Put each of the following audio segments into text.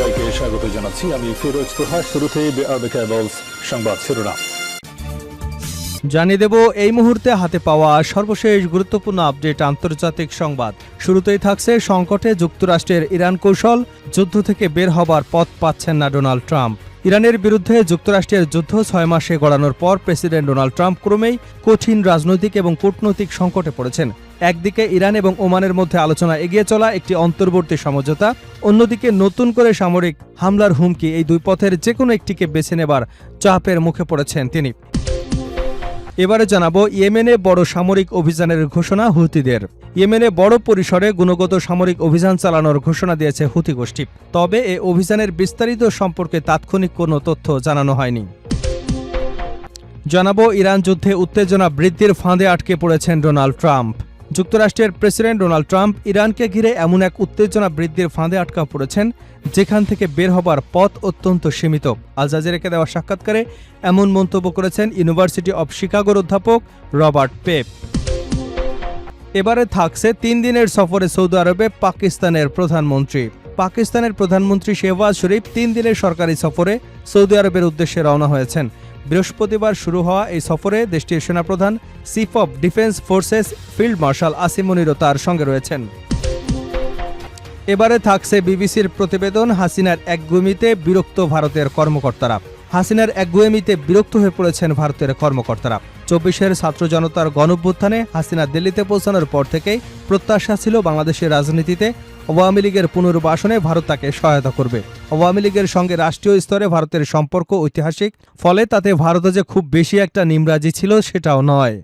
সবাইকে স্বাগত জানাচ্ছি। আমি ফিরোজ তোহা। শুরুতেই সংবাদ শিরোনাম জানিয়ে দেব এই মুহূর্তে হাতে পাওয়া সর্বশেষ গুরুত্বপূর্ণ আপডেট আন্তর্জাতিক সংবাদ। শুরুতেই থাকছে সংকটে যুক্তরাষ্ট্রের ইরান কৌশল, যুদ্ধ থেকে বের হবার পথ পাচ্ছেন না ডোনাল্ড ট্রাম্প। ইরানের বিরুদ্ধে যুক্তরাষ্ট্রের যুদ্ধ 6 মাসে গড়ানোর পর প্রেসিডেন্ট ডোনাল্ড ট্রাম্প ক্রমেই কঠিন রাজনৈতিক এবং কূটনৈতিক সংকটে পড়েছেন। একদিকে ইরান এবং ওমানের মধ্যে আলোচনা এগিয়ে চলা একটি অন্তর্বর্তী সমঝোতা, অন্যদিকে নতুন করে সামরিক হামলার হুমকি, এই দুই পথের যে কোনো একটিকে বেছে নেবার চাপের মুখে পড়েছেন তিনি। এবারে জানাবো ইয়েমেনে বড় সামরিক অভিযানের ঘোষণা হুতিদের। ইয়েমেনে বড় পরিসরে গুণগত সামরিক অভিযান চালানোর ঘোষণা দিয়েছে হুতি গোষ্ঠী। তবে এ অভিযানের বিস্তারিত সম্পর্কে তাৎক্ষণিক কোনো তথ্য জানানো হয়নি। জানাবো ইরান যুদ্ধে উত্তেজনা বৃদ্ধির ফাঁদে আটকে পড়েছেন ডোনাল্ড ট্রাম্প। যুক্তরাষ্ট্রের প্রেসিডেন্ট ডোনাল্ড ট্রাম্প ইরানকে ঘিরে এমন এক উত্তেজনা বৃদ্ধির ফাঁদে আটকা পড়েছেন যেখান থেকে বের হবার পথ অত্যন্ত সীমিত। আল জাজিরাকে দেওয়া সাক্ষাৎকারে এমন মন্তব্য করেছেন ইউনিভার্সিটি অব শিকাগোর অধ্যাপক রবার্ট পেপ। এবারে থাকছে 3 দিনের সফরে সৌদি আরবে পাকিস্তানের প্রধানমন্ত্রী। পাকিস্তানের প্রধানমন্ত্রী শেহবাজ শরীফ 3 দিনের সরকারি সফরে সৌদি আরবের উদ্দেশ্যে রওনা হয়েছেন। বৃহস্পতিবার শুরু হওয়া এই সফরে দেশটির সেনাপ্রধান chief of defence forces field marshal Asim মুনিরও তার সঙ্গে রয়েছেন। এবারে থাকছে বিবিসির প্রতিবেদন, হাসিনার একগুঁয়েমিতে বিরক্ত ভারতের কর্মকর্তারা। হাসিনার একগুঁয়েমিতে বিরক্ত হয়ে পড়েছেন ভারতের কর্মকর্তারা। 24-এর ছাত্র জনতার গণঅভ্যুত্থানে হাসিনা দিল্লিতে পৌঁছানোর পর থেকেই প্রত্যাশা ছিল বাংলাদেশের রাজনীতিতে আওয়ামী লীগের পুনর্বাসনে ভারত তাকে সহায়তা করবে। আওয়ামী লীগের সঙ্গে রাষ্ট্রীয় স্তরে ভারতের সম্পর্ক ঐতিহাসিক, ফলে তাতে ভারতে যে খুব বেশি একটা নিমরাজি ছিল সেটাও নয়।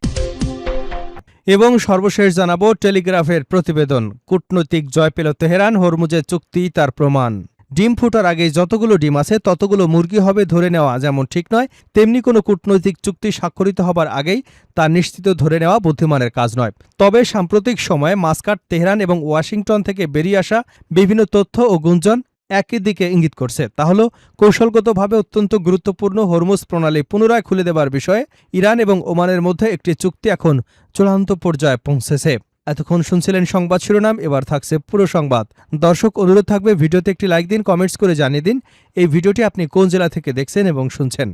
এবং সর্বশেষ জানাবো টেলিগ্রাফের প্রতিবেদন, কূটনৈতিক জয় পেল তেহরান, হরমুজের চুক্তি তার প্রমাণ। ডিম ফোটার আগে যতগুলো ডিম আছে ততগুলো মুরগি হবে ধরে নেওয়া যেমন ঠিক নয়, তেমনি কোনো কূটনৈতিক চুক্তি স্বাক্ষরিত হবার আগেই তা নিশ্চিত ধরে নেওয়া বুদ্ধিমানের কাজ নয়। তবে সাম্প্রতিক সময়ে মাস্কাট, তেহরান এবং ওয়াশিংটন থেকে বেরিয়ে আসা বিভিন্ন তথ্য ও গুঞ্জন একই দিকে ইঙ্গিত করছে। তা হল কৌশলগতভাবে অত্যন্ত গুরুত্বপূর্ণ হরমুজ প্রণালী পুনরায় খুলে দেবার বিষয়ে ইরান এবং ওমানের মধ্যে একটি চুক্তি এখন চূড়ান্ত পর্যায়ে পৌঁছেছে। এতক্ষণ শুনছিলেন সংবাদ শিরোনাম, এবার থাকছে পুরো সংবাদ। দর্শক, অনুরোধ থাকবে ভিডিওতে একটি লাইক দিন, কমেন্টস করে জানিয়ে দিন এই ভিডিওটি আপনি কোন জেলা থেকে দেখছেন এবং শুনছেন।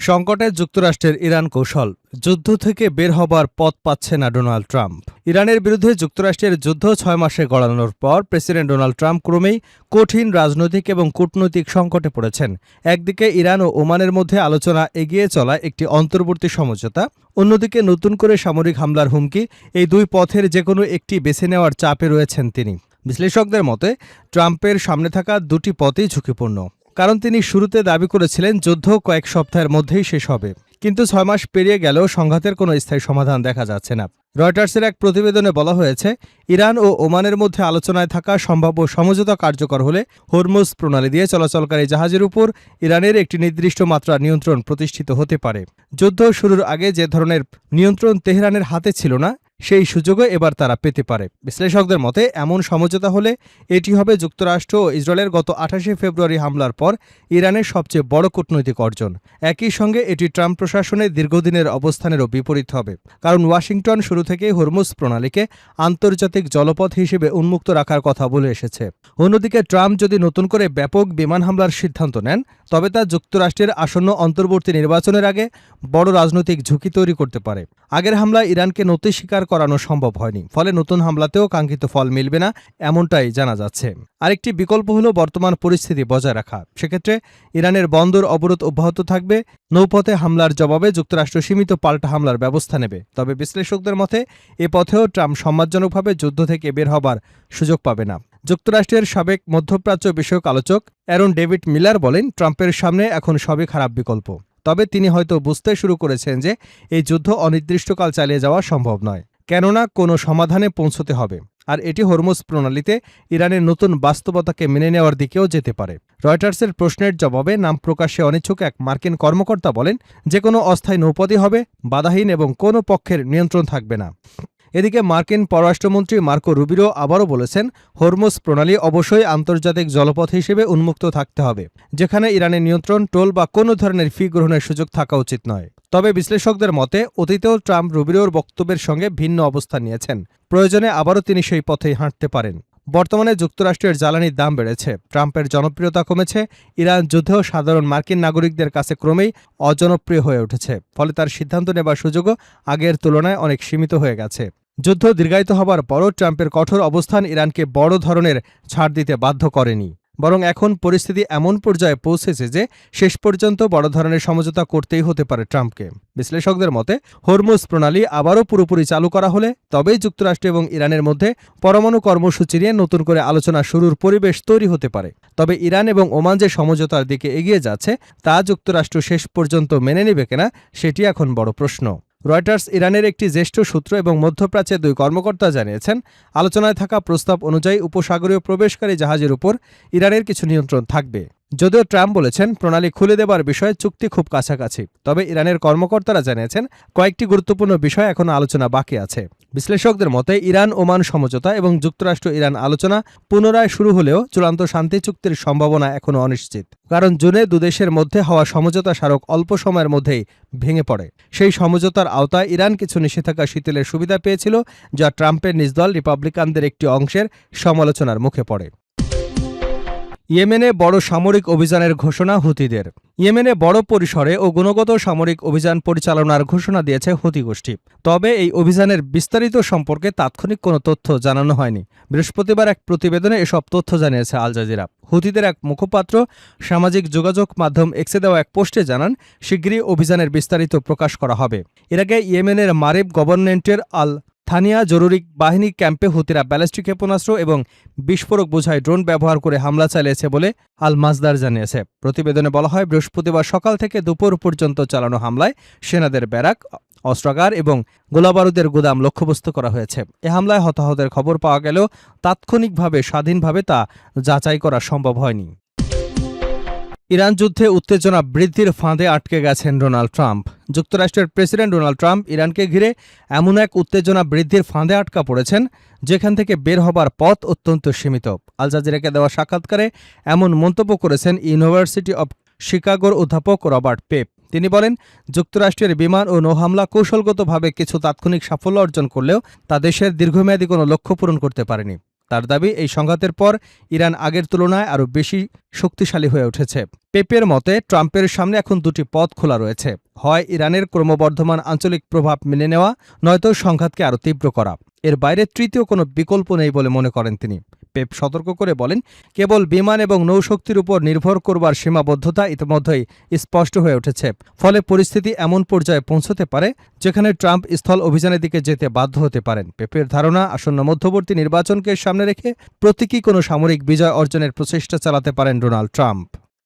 সংকটে যুক্তরাষ্ট্রের ইরান কৌশল, যুদ্ধ থেকে বের হবার পথ পাচ্ছে না ডোনাল্ড ট্রাম্প। ইরানের বিরুদ্ধে যুক্তরাষ্ট্রের যুদ্ধ 6 মাসে গড়ানোর পর প্রেসিডেন্ট ডোনাল্ড ট্রাম্প ক্রমেই কঠিন রাজনৈতিক এবং কূটনৈতিক সংকটে পড়েছেন। একদিকে ইরান ও ওমানের মধ্যে আলোচনা এগিয়ে চলা একটি অন্তর্বর্তী সমঝোতা, অন্যদিকে নতুন করে সামরিক হামলার হুমকি, এই দুই পথের যে কোনো একটি বেছে নেওয়ার চাপে রয়েছেন তিনি। বিশ্লেষকদের মতে ট্রাম্পের সামনে থাকা দুটি পথই ঝুঁকিপূর্ণ, কারণ তিনি শুরুতে দাবি করেছিলেন যুদ্ধ কয়েক সপ্তাহের মধ্যেই শেষ হবে, কিন্তু 6 মাস পেরিয়ে গেলেও সংঘাতের কোনো স্থায়ী সমাধান দেখা যাচ্ছে না। রয়টার্সের এক প্রতিবেদনে বলা হয়েছে, ইরান ও ওমানের মধ্যে আলোচনায় থাকা সম্ভাব্য সমঝোতা কার্যকর হলে হরমুজ প্রণালী দিয়ে চলাচলকারী জাহাজের উপর ইরানের একটি নির্দিষ্ট মাত্রার নিয়ন্ত্রণ প্রতিষ্ঠিত হতে পারে। যুদ্ধ শুরুর আগে যে ধরনের নিয়ন্ত্রণ তেহরানের হাতে ছিল না, সেই সুযোগও এবার তারা পেতে পারে। বিশ্লেষকদের মতে এমন সমঝোতা হলে এটি হবে যুক্তরাষ্ট্র ও ইসরায়েলের গত 28শে ফেব্রুয়ারি হামলার পর ইরানের সবচেয়ে বড় কূটনৈতিক অর্জন। একই সঙ্গে এটি ট্রাম্প প্রশাসনের দীর্ঘদিনের অবস্থানেরও বিপরীত হবে, কারণ ওয়াশিংটন শুরু থেকেই হরমুজ প্রণালীকে আন্তর্জাতিক জলপথ হিসেবে উন্মুক্ত রাখার কথা বলে এসেছে। অন্যদিকে ট্রাম্প যদি নতুন করে ব্যাপক বিমান হামলার সিদ্ধান্ত নেন, তবে তা যুক্তরাষ্ট্রের আসন্ন অন্তর্বর্তী নির্বাচনের আগে বড় রাজনৈতিক ঝুঁকি তৈরি করতে পারে। আগের হামলায় ইরানকে নতি স্বীকার করানো সম্ভব হয়নি, ফলে নতুন হামলাতেও কাঙ্ক্ষিত ফল মিলবে না, এমনটাই জানা যাচ্ছে। আরেকটি বিকল্প হল বর্তমান পরিস্থিতি বজায় রাখা। সেক্ষেত্রে ইরানের বন্দর অবরোধ অব্যাহত থাকবে, নৌপথে হামলার জবাবে যুক্তরাষ্ট্র সীমিত পাল্টা হামলার ব্যবস্থা নেবে। তবে বিশ্লেষকদের মতে এ পথেও ট্রাম্প সম্মানজনকভাবে যুদ্ধ থেকে বের হবার সুযোগ পাবে না। যুক্তরাষ্ট্রের সাবেক মধ্যপ্রাচ্য বিষয়ক আলোচক অ্যারন ডেভিড মিলার বলেন, ট্রাম্পের সামনে এখন সবই খারাপ বিকল্প। তবে তিনি হয়তো বুঝতে শুরু করেছেন যে এই যুদ্ধ অনির্দিষ্টকাল চালিয়ে যাওয়া সম্ভব নয়, কেননা কোনো সমাধানে পৌঁছতে হবে, আর এটি হরমুজ প্রণালীতে ইরানের নতুন বাস্তবতাকে মেনে নেওয়ার দিকেও যেতে পারে। রয়টার্সের প্রশ্নের জবাবে নাম প্রকাশে অনিচ্ছুক এক মার্কিন কর্মকর্তা বলেন, যে কোনো অস্থায়ী নৌপথই হবে বাধাহীন এবং কোনো পক্ষের নিয়ন্ত্রণ থাকবে না। এদিকে মার্কিন পররাষ্ট্রমন্ত্রী মার্কো রুবিরো আবারও বলেছেন, হরমুজ প্রণালী অবশ্যই আন্তর্জাতিক জলপথ হিসেবে উন্মুক্ত থাকতে হবে, যেখানে ইরানের নিয়ন্ত্রণ, টোল বা কোনো ধরনের ফি গ্রহণের সুযোগ থাকা উচিত নয়। তবে বিশ্লেষকদের মতে অতীতেও ট্রাম্প রুবিরোর বক্তব্যের সঙ্গে ভিন্ন অবস্থান নিয়েছেন। প্রয়োজনে আবারও তিনি সেই পথেই হাঁটতে পারেন। বর্তমানে যুক্তরাষ্ট্রের জ্বালানির দাম বেড়েছে, ট্রাম্পের জনপ্রিয়তা কমেছে, ইরান যুদ্ধেও সাধারণ মার্কিন নাগরিকদের কাছে ক্রমেই অজনপ্রিয় হয়ে উঠেছে, ফলে তার সিদ্ধান্ত নেবার সুযোগও আগের তুলনায় অনেক সীমিত হয়ে গেছে। যুদ্ধ দীর্ঘায়িত হবার পরও ট্রাম্পের কঠোর অবস্থান ইরানকে বড় ধরনের ছাড় দিতে বাধ্য করেনি, বরং এখন পরিস্থিতি এমন পর্যায়ে পৌঁছেছে যে শেষ পর্যন্ত বড় ধরনের সমঝোতা করতেই হতে পারে ট্রাম্পকে। বিশ্লেষকদের মতে হরমুজ প্রণালী আবারও পুরোপুরি চালু করা হলে তবেই যুক্তরাষ্ট্র এবং ইরানের মধ্যে পরমাণু কর্মসূচি নিয়ে নতুন করে আলোচনা শুরুর পরিবেশ তৈরি হতে পারে। তবে ইরান এবং ওমান যে সমঝোতার দিকে এগিয়ে যাচ্ছে তা যুক্তরাষ্ট্র শেষ পর্যন্ত মেনে নেবে কিনা সেটি এখন বড় প্রশ্ন। রয়টার্স ইরানের একটি জ্যেষ্ঠ সূত্র এবং মধ্যপ্রাচ্যের 2 কর্মকর্তা জানিয়েছেন, আলোচনায় থাকা প্রস্তাব অনুযায়ী উপসাগরীয় প্রবেশকারী জাহাজের উপর ইরানের কিছু নিয়ন্ত্রণ থাকবে। যদিও ট্রাম্প বলেছেন প্রণালী খুলে দেবার বিষয়ে চুক্তি খুব কাছাকাছি, তবে ইরানের কর্মকর্তারা জানিয়েছেন কয়েকটি গুরুত্বপূর্ণ বিষয় এখনও আলোচনা বাকি আছে। বিশ্লেষকদের মতে ইরান ওমান সমঝোতা এবং যুক্তরাষ্ট্র ইরান আলোচনা পুনরায় শুরু হলেও চূড়ান্ত শান্তি চুক্তির সম্ভাবনা এখনও অনিশ্চিত, কারণ জুনে দুদেশের মধ্যে হওয়া সমঝোতা স্মারক অল্প সময়ের মধ্যেই ভেঙে পড়ে। সেই সমঝোতার আওতায় ইরান কিছু নিষেধাজ্ঞা শিথিলের সুবিধা পেয়েছিল, যা ট্রাম্পের নিজ দল রিপাবলিকানদের একটি অংশের সমালোচনার মুখে পড়ে। ইয়েমেনে বড় সামরিক অভিযানের ঘোষণা হুতিদের। ইয়েমেনে বড় পরিসরে ও গুণগত সামরিক অভিযান পরিচালনার ঘোষণা দিয়েছে হুতি গোষ্ঠী। তবে এই অভিযানের বিস্তারিত সম্পর্কে তাৎক্ষণিক কোনো তথ্য জানানো হয়নি। বৃহস্পতিবার এক প্রতিবেদনে এসব তথ্য জানিয়েছে আল জাজিরা। হুতিদের এক মুখপাত্র সামাজিক যোগাযোগ মাধ্যম এক্সে দেওয়া এক পোস্টে জানান, শিগগিরই অভিযানের বিস্তারিত প্রকাশ করা হবে। এর আগে ইয়েমেনের মারিব গভর্নমেন্টের আল থানিয়া জরুরি বাহিনী ক্যাম্পে হুতিরা ব্যালিস্টিক ক্ষেপণাস্ত্র এবং বিস্ফোরক বোঝাই ড্রোন ব্যবহার করে হামলা চালিয়েছে বলে আল মাজদার জানিয়েছে। প্রতিবেদনে বলা হয়, বৃহস্পতিবার সকাল থেকে দুপুর পর্যন্ত চালানো হামলায় সেনাদের ব্যারাক, অস্ত্রাগার এবং গোলাবারুদের গুদাম লক্ষ্যবস্তু করা হয়েছে। এ হামলায় হতাহতের খবর পাওয়া গেলেও তাৎক্ষণিকভাবে স্বাধীনভাবে তা যাচাই করা সম্ভব হয়নি। ইরান যুদ্ধে উত্তেজনা বৃদ্ধির ফাঁদে আটকে গেছেন ডোনাল্ড ট্রাম্প। যুক্তরাষ্ট্রের প্রেসিডেন্ট ডোনাল্ড ট্রাম্প ইরানকে ঘিরে এমন এক উত্তেজনা বৃদ্ধির ফাঁদে আটকা পড়েছেন যেখান থেকে বের হবার পথ অত্যন্ত সীমিত। আল জাজিরাকে দেওয়া সাক্ষাৎকারে এমন মন্তব্য করেছেন ইউনিভার্সিটি অব শিকাগোর অধ্যাপক রবার্ট পেপ। তিনি বলেন, যুক্তরাষ্ট্রের বিমান ও নৌহামলা কৌশলগতভাবে কিছু তাৎক্ষণিক সাফল্য অর্জন করলেও তা দেশের দীর্ঘমেয়াদী কোনো লক্ষ্য পূরণ করতে পারেনি। তার দাবি, এই সংঘাতের পর ইরান আগের তুলনায় আরও বেশি শক্তিশালী হয়ে উঠেছে। পেপের মতে ট্রাম্পের সামনে এখন 2টি পথ খোলা রয়েছে, হয় ইরানের ক্রমবর্ধমান আঞ্চলিক প্রভাব মেনে নেওয়া, নয়তো সংঘাতকে আরও তীব্র করা। এর বাইরে তৃতীয় কোনো বিকল্প নেই বলে মনে করেন তিনি। পেপ সতর্ক করে বলেন, কেবল বিমান এবং নৌশক্তির উপর নির্ভর করবার সীমাবদ্ধতা ইতিমধ্যেই স্পষ্ট হয়ে উঠেছে। ফলে পরিস্থিতি এমন পর্যায়ে পৌঁছতে পারে যেখানে ট্রাম্প স্থল অভিযানের দিকে যেতে বাধ্য হতে পারেন। পেপের ধারণা, আসন্ন মধ্যবর্তী নির্বাচনকে সামনে রেখে প্রতীকী কোনো সামরিক বিজয় অর্জনের প্রচেষ্টা চালাতে পারেন ডোনাল্ড ট্রাম্প।